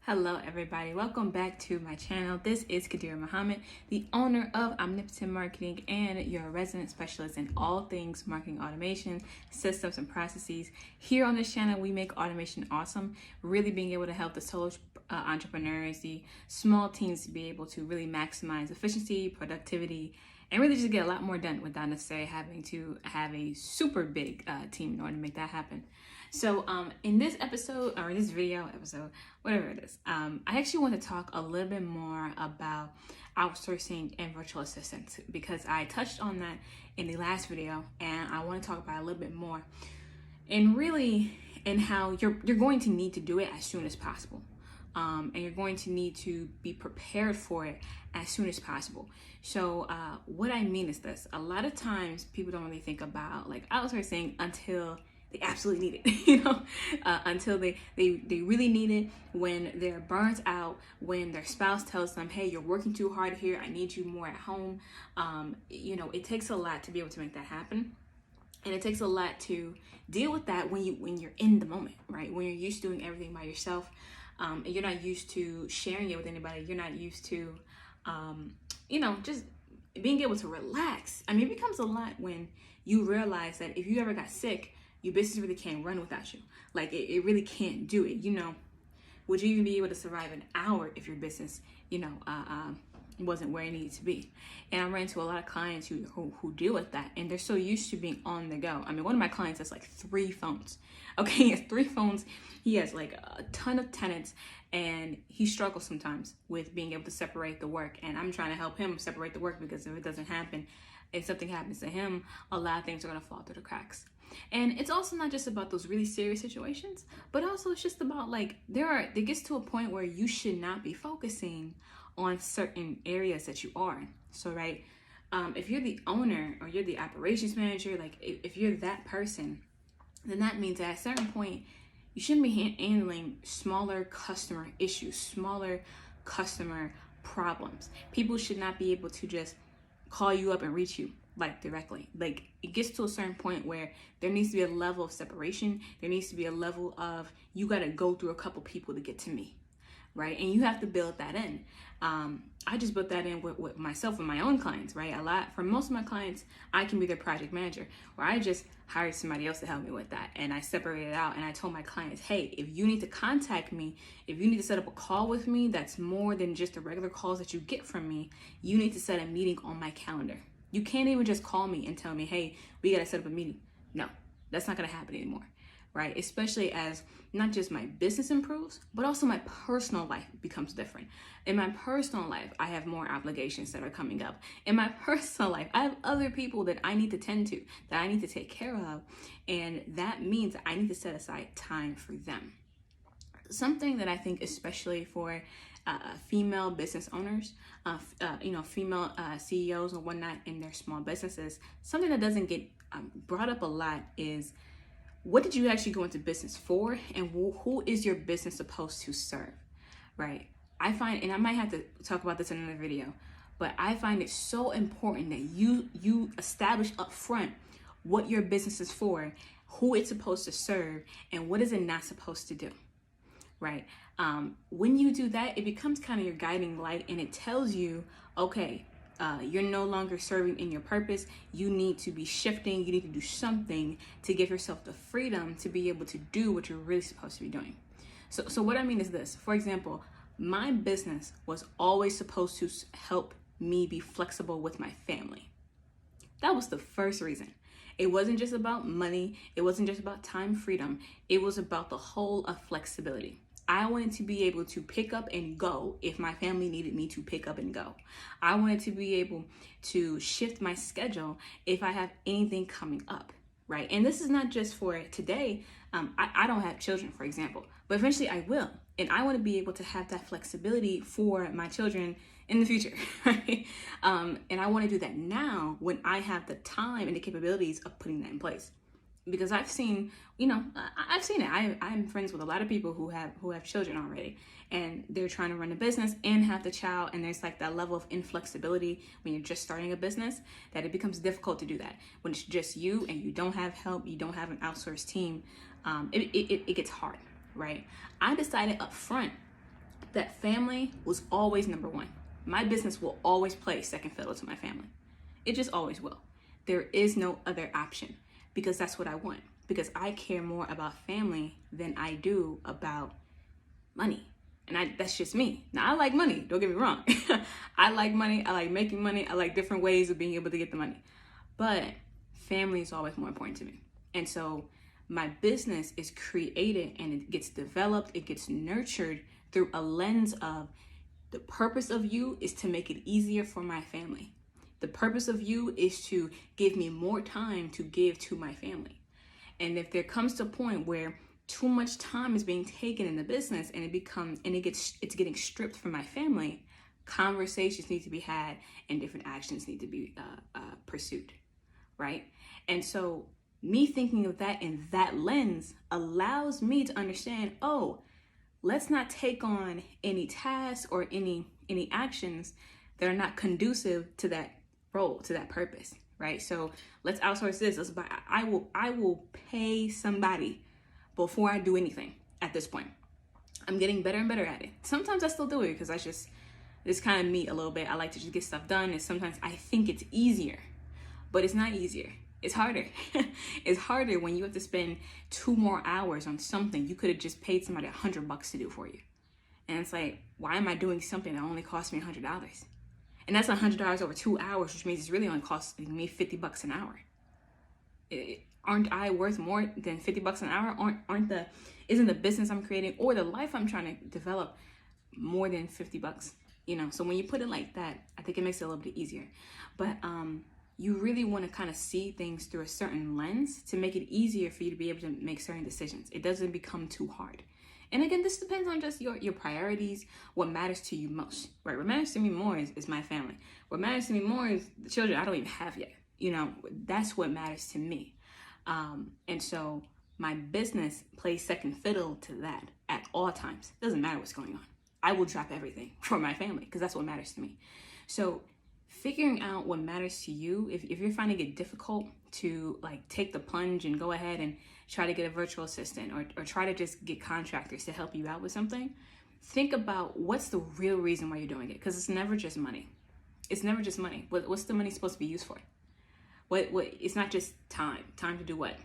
Hello everybody, welcome back to my channel. This is Khadirah Muhammad, the owner of Omnipotent Marketing and your resident specialist in all things marketing automation, systems and processes. Here on this channel, we make automation awesome, really being able to help the solo entrepreneurs, the small teams to be able to really maximize efficiency, productivity, and really just get a lot more done without necessarily having to have a super big team in order to make that happen. So in this episode, or in this video episode, whatever it is, I actually want to talk a little bit more about outsourcing and virtual assistants, because I touched on that in the last video and I want to talk about it a little bit more, and really in how you're going to need to do it as soon as possible. And you're going to need to be prepared for it as soon as possible. So what I mean is this: a lot of times people don't really think about like outsourcing until they absolutely need it, until they really need it, when they're burnt out, when their spouse tells them, hey, you're working too hard here, I need you more at home. It takes a lot to be able to make that happen. And it takes a lot to deal with that when you're in the moment, right? When you're used to doing everything by yourself, and you're not used to sharing it with anybody. You're not used to, just being able to relax. I mean, it becomes a lot when you realize that if you ever got sick, your business really can't run without you. Like it really can't do it. Would you even be able to survive an hour if your business, wasn't where it needed to be? And I ran into a lot of clients who deal with that, and they're so used to being on the go. I mean, one of my clients has like 3 phones. Okay, he has 3 phones. He has like a ton of tenants, and he struggles sometimes with being able to separate the work. And I'm trying to help him separate the work, because if it doesn't happen, if something happens to him, a lot of things are gonna fall through the cracks. And it's also not just about those really serious situations, but also it's just about like there gets to a point where you should not be focusing on certain areas that you are. So right, if you're the owner or you're the operations manager, like if you're that person, then that means that at a certain point you shouldn't be handling smaller customer issues, smaller customer problems. People should not be able to just call you up and reach you like directly. Like it gets to a certain point where there needs to be a level of separation. There needs to be a level of, you got to go through a couple people to get to me, right? And you have to build that in. I just built that in with myself and my own clients, right? For most of my clients, I can be their project manager, where I just hired somebody else to help me with that. And I separated it out, and I told my clients, hey, if you need to contact me, if you need to set up a call with me, that's more than just the regular calls that you get from me. You need to set a meeting on my calendar. You can't even just call me and tell me, hey, we got to set up a meeting. No, that's not going to happen anymore, right? Especially as not just my business improves, but also my personal life becomes different. In my personal life, I have more obligations that are coming up. In my personal life, I have other people that I need to tend to, that I need to take care of. And that means I need to set aside time for them. Something that I think, especially for female business owners, female CEOs and whatnot in their small businesses, something that doesn't get brought up a lot is, what did you actually go into business for, and who is your business supposed to serve, right? I find, and I might have to talk about this in another video, but I find it so important that you establish up front what your business is for, who it's supposed to serve, and what is it not supposed to do, right? When you do that, it becomes kind of your guiding light, and it tells you, okay, you're no longer serving in your purpose. You need to be shifting. You need to do something to give yourself the freedom to be able to do what you're really supposed to be doing. So what I mean is this. For example, my business was always supposed to help me be flexible with my family. That was the first reason. It wasn't just about money. It wasn't just about time freedom. It was about the whole of flexibility. I wanted to be able to pick up and go if my family needed me to pick up and go. I wanted to be able to shift my schedule if I have anything coming up, right? And this is not just for today. I don't have children, for example, but eventually I will. And I want to be able to have that flexibility for my children in the future, right? And I want to do that now when I have the time and the capabilities of putting that in place. Because I've seen, I've seen it. I'm friends with a lot of people who have children already, and they're trying to run a business and have the child, and there's like that level of inflexibility when you're just starting a business, that it becomes difficult to do that. When it's just you and you don't have help, you don't have an outsourced team, it gets hard, right? I decided up front that family was always number one. My business will always play second fiddle to my family. It just always will. There is no other option, because that's what I want. Because I care more about family than I do about money. And that's just me. Now, I like money, don't get me wrong. I like money, I like making money, I like different ways of being able to get the money. But family is always more important to me. And so my business is created and it gets developed, it gets nurtured through a lens of the purpose of you is to make it easier for my family. The purpose of you is to give me more time to give to my family. And if there comes to a point where too much time is being taken in the business and it's getting stripped from my family, conversations need to be had and different actions need to be pursued, right? And so me thinking of that in that lens allows me to understand, oh, let's not take on any tasks or any actions that are not conducive to that role, to that purpose, right? So let's outsource this. I will pay somebody before I do anything at this point. I'm getting better and better at it. Sometimes I still do it because it's kind of me a little bit. I like to just get stuff done, and sometimes I think it's easier, but it's not easier. It's harder. It's harder when you have to spend 2 more hours on something you could have just paid somebody $100 to do for you. And it's like, why am I doing something that only cost me $100? And that's $100 over 2 hours, which means it's really only costing me $50 an hour. Aren't I worth more than $50 an hour? Isn't the business I'm creating or the life I'm trying to develop more than $50? So when you put it like that, I think it makes it a little bit easier. But you really want to kind of see things through a certain lens to make it easier for you to be able to make certain decisions. It doesn't become too hard. And again, this depends on just your priorities, what matters to you most, right? What matters to me more is my family. What matters to me more is the children I don't even have yet. That's what matters to me. And so my business plays second fiddle to that at all times. It doesn't matter what's going on. I will drop everything for my family because that's what matters to me. So figuring out what matters to you, if you're finding it difficult to take the plunge and go ahead and try to get a virtual assistant or try to just get contractors to help you out with something, think about what's the real reason why you're doing it, because it's never just money. It's never just money. What's the money supposed to be used for? What it's not just time to do what?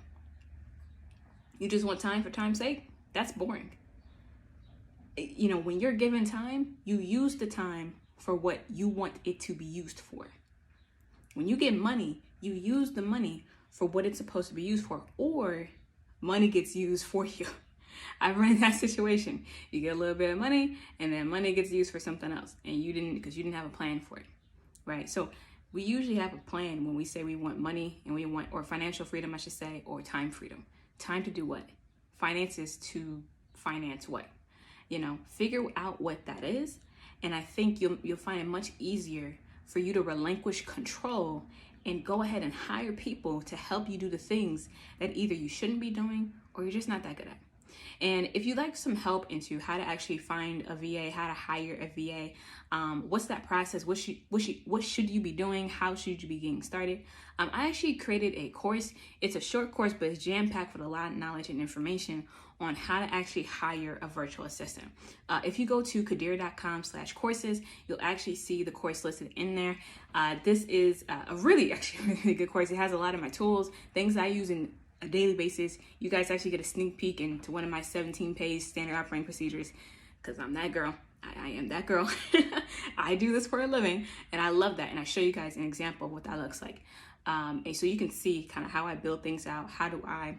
You just want time for time's sake? That's boring. When you're given time, you use the time for what you want it to be used for. When you get money, you use the money for what it's supposed to be used for, or money gets used for you. I've run that situation. You get a little bit of money and then money gets used for something else, and because you didn't have a plan for it, right? So we usually have a plan when we say we want money and or financial freedom, I should say, or time freedom. Time to do what? Finances to finance what? Figure out what that is. And I think you'll find it much easier for you to relinquish control and go ahead and hire people to help you do the things that either you shouldn't be doing or you're just not that good at. And if you'd like some help into how to actually find a VA, how to hire a VA, what's that process? What should you be doing? How should you be getting started? I actually created a course. It's a short course, but it's jam-packed with a lot of knowledge and information on how to actually hire a virtual assistant. If you go to Khadirah.com/courses, you'll actually see the course listed in there. This is a really good course. It has a lot of my tools, things I use in a daily basis. You guys actually get a sneak peek into one of my 17-page standard operating procedures, because I'm that girl. I am that girl. I do this for a living, and I love that. And I show you guys an example of what that looks like. And so you can see kind of how I build things out. How do I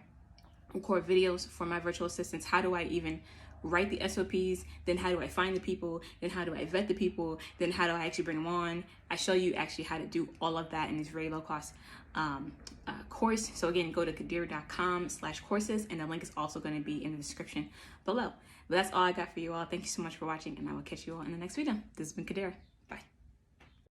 record videos for my virtual assistants? How do I even write the SOPs? Then how do I find the people? Then how do I vet the people? Then how do I actually bring them on? I show you actually how to do all of that in this very low cost course. So again, go to Khadirah.com/courses, and the link is also going to be in the description below. But that's all I got for you all. Thank you so much for watching, and I will catch you all in the next video. This has been Khadirah.